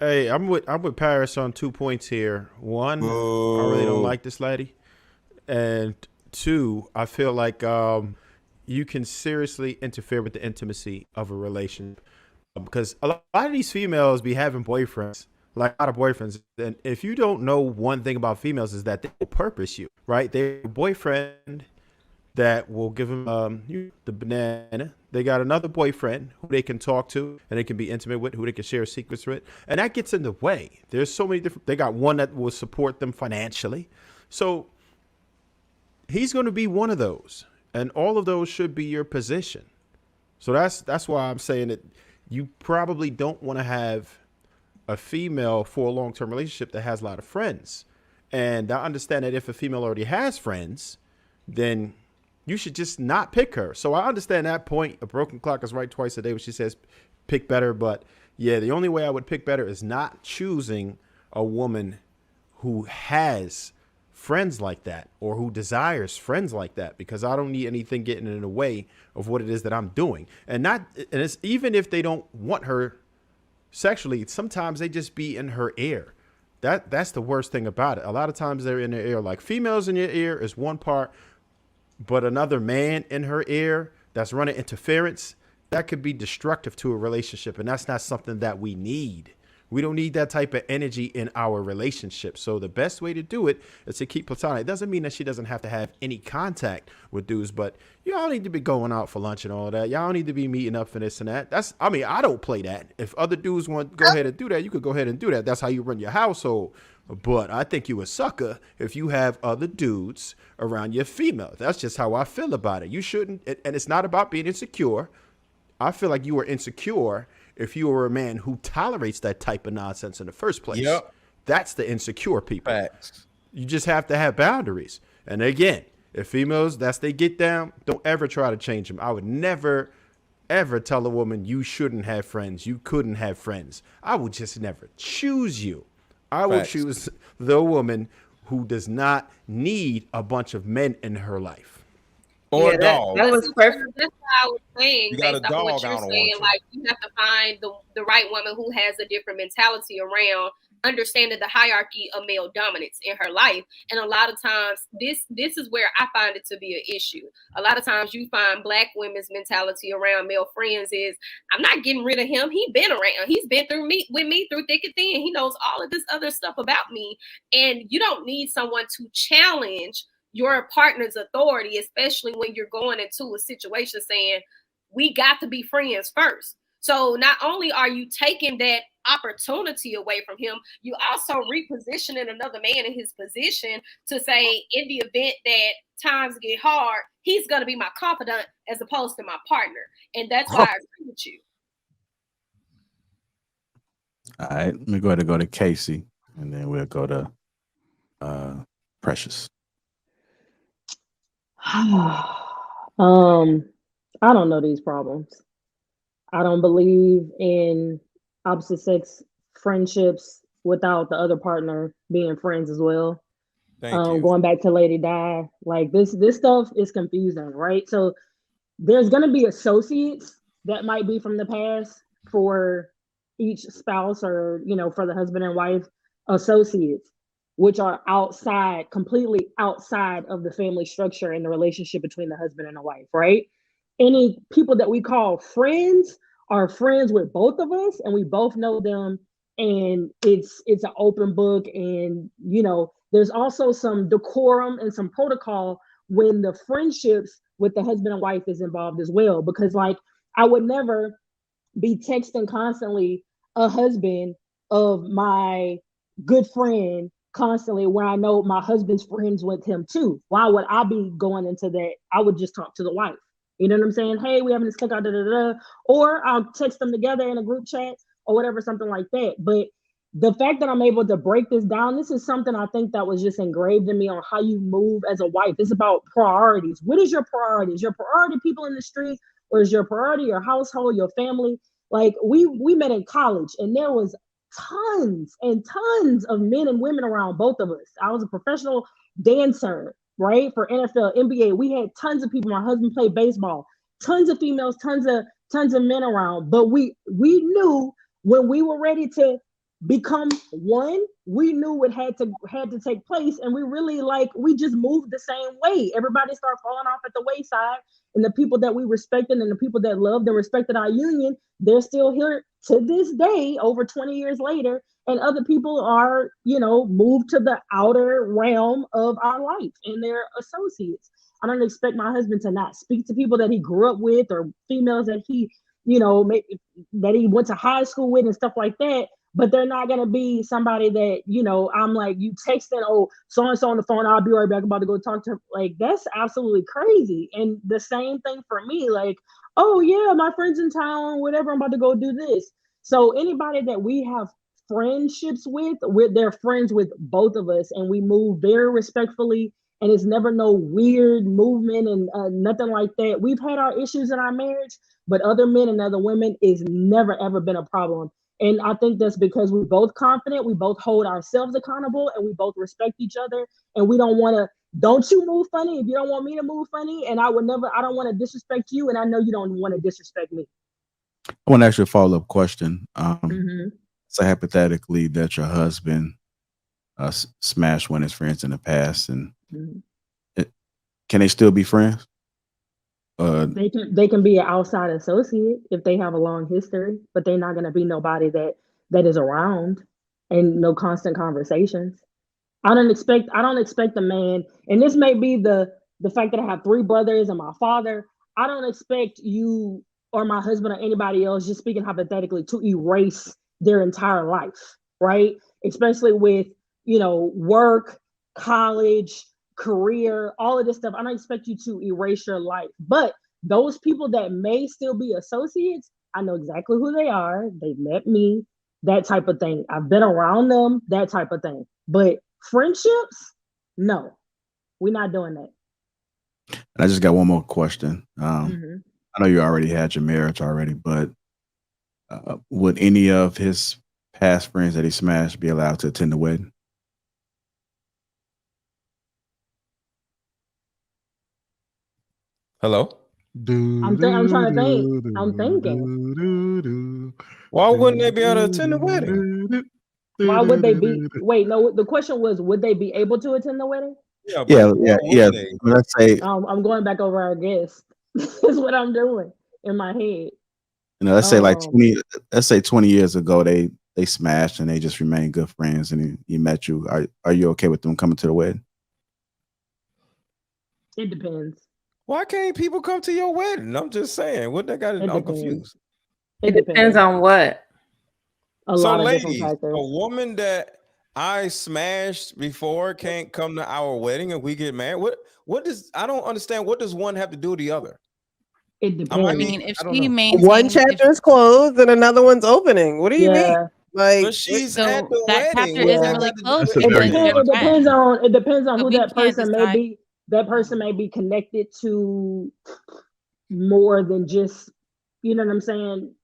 Hey, I'm with Paris on 2 points here. One, I really don't Boo. like this lady, and two, I feel like you can seriously interfere with the intimacy of a relationship because a lot of these females be having boyfriends, like a lot of boyfriends, and if you don't know one thing about females is that they will purpose you, right? They have a boyfriend that will give them the banana. They got another boyfriend who they can talk to and they can be intimate with, who they can share secrets with, and that gets in the way. There's so many different. They got one that will support them financially, so he's going to be one of those, and all of those should be your position. So that's why I'm saying that you probably don't want to have a female for a long term relationship that has a lot of friends. And I understand that if a female already has friends, then you should just not pick her. So I understand that point. A broken clock is right twice a day when she says pick better. But yeah, the only way I would pick better is not choosing a woman who has friends like that or who desires friends like that because I don't need anything getting in the way of what it is that I'm doing. And it's even if they don't want her sexually, sometimes they just be in her ear. That's the worst thing about it. A lot of times they're in their ear. Like females in your ear is one part, but another man in her ear that's running interference, that could be destructive to a relationship. And that's not something that we need. We don't need that type of energy in our relationship. So the best way to do it is to keep platonic. It doesn't mean that she doesn't have to have any contact with dudes, but y'all need to be going out for lunch and all that. Y'all need to be meeting up for this and that. I don't play that. If other dudes want to go ahead and do that, you could go ahead and do that. That's how you run your household. But I think you a sucker if you have other dudes around your female. That's just how I feel about it. You shouldn't, and it's not about being insecure. I feel like you are insecure if you are a man who tolerates that type of nonsense in the first place. Yep. That's the insecure people. Facts. You just have to have boundaries. And again, if females, that's they get down, don't ever try to change them. I would never, ever tell a woman you shouldn't have friends. You couldn't have friends. I would just never choose you. I will Facts. choose the woman who does not need a bunch of men in her life. Or Yeah, a that dog. was perfect. That's what I was You saying got a based off of what dog, you're I don't want saying. you. Like you have to find the right woman who has a different mentality around understanding the hierarchy of male dominance in her life. And a lot of times this is where I find it to be an issue. A lot of times you find black women's mentality around male friends is I'm not getting rid of him. He been around. He's been through me with me through thick and thin. He knows all of this other stuff about me. And you don't need someone to challenge your partner's authority, especially when you're going into a situation saying, we got to be friends first. So not only are you taking that opportunity away from him, you also repositioning another man in his position to say, in the event that times get hard, he's going to be my confidant as opposed to my partner. And that's why I agree with you. All right, let me go ahead and go to Casey, and then we'll go to uh, Precious. I don't know these problems. I don't believe in opposite sex friendships without the other partner being friends as well. Thank you. Going back to Lady Di, like this stuff is confusing, right? So there's gonna be associates that might be from the past for each spouse or for the husband and wife associates, which are outside, completely outside of the family structure and the relationship between the husband and the wife, right? Any people that we call friends are friends with both of us and we both know them, and it's an open book. And there's also some decorum and some protocol when the friendships with the husband and wife is involved as well, because like I would never be texting constantly a husband of my good friend constantly where I know my husband's friends with him too. Why would I be going into that? I would just talk to the wife. You know what I'm saying? Hey, we having this cookout, da, da, da. Or I'll text them together in a group chat or whatever, something like that. But the fact that I'm able to break this down, this is something I think that was just engraved in me on how you move as a wife. It's about priorities. What is your priority? Is your priority people in the street, or is your priority your household, your family? Like we met in college, and there was tons and tons of men and women around both of us. I was a professional dancer, right? For NFL, NBA. We had tons of people. My husband played baseball. Tons of females, tons of men around. But we knew when we were ready to become one. We knew it had to take place, and we really we just moved the same way. Everybody started falling off at the wayside, and the people that we respected and the people that loved and respected our union, they're still here to this day, over 20 years later. And other people are, moved to the outer realm of our life and they're associates. I don't expect my husband to not speak to people that he grew up with or females that he, that he went to high school with and stuff like that. But they're not going to be somebody that, I'm like, you texting, oh, so-and-so on the phone, I'll be right back, I'm about to go talk to her. Like, that's absolutely crazy. And the same thing for me, like, oh, yeah, my friend's in town, whatever, I'm about to go do this. So anybody that we have friendships with, they're friends with both of us, and we move very respectfully, and it's never no weird movement and nothing like that. We've had our issues in our marriage, but other men and other women is never ever been a problem. And I think that's because we're both confident, we both hold ourselves accountable, and we both respect each other. And we don't want to, don't you move funny if you don't want me to move funny. And I don't want to disrespect you. And I know you don't want to disrespect me. I want to ask you a follow-up question. Mm-hmm. So hypothetically that your husband smashed one of his friends in the past, and can they still be friends? They can be an outside associate if they have a long history, but they're not going to be nobody that is around and no constant conversations. I don't expect a man, and this may be the fact that I have 3 brothers and my father. I don't expect you or my husband or anybody else, just speaking hypothetically, to erase their entire life, right? Especially with, work, college, career, all of this stuff. I don't expect you to erase your life. But those people that may still be associates, I know exactly who they are. They've met me, that type of thing. I've been around them, that type of thing. But friendships, no, we're not doing that. And I just got one more question. I know you already had your marriage already, but would any of his past friends that he smashed be allowed to attend the wedding? Hello? I'm trying to think. I'm thinking. Why wouldn't they be able to attend the wedding? Why would they be? Wait, no. The question was, would they be able to attend the wedding? Yeah. Let's say I'm going back over our guest. This is what I'm doing in my head. Let's say like 20 years ago they smashed and they just remained good friends, and he met you. Are you okay with them coming to the wedding? It depends. Why can't people come to your wedding? I'm just saying. What they got? I'm confused. It depends on what. A lot of ladies, different factors. a woman that I smashed before can't come to our wedding and we get married. What does, I don't understand. What does one have to do with the other? It depends. I mean, if she maintains, one chapter is closed and another one's opening. What do you mean? Like, but she's so at the that wedding. chapter isn't really closed. It depends on So who we that can't person may decide. be. That person may be connected to more than just, you know what I'm saying?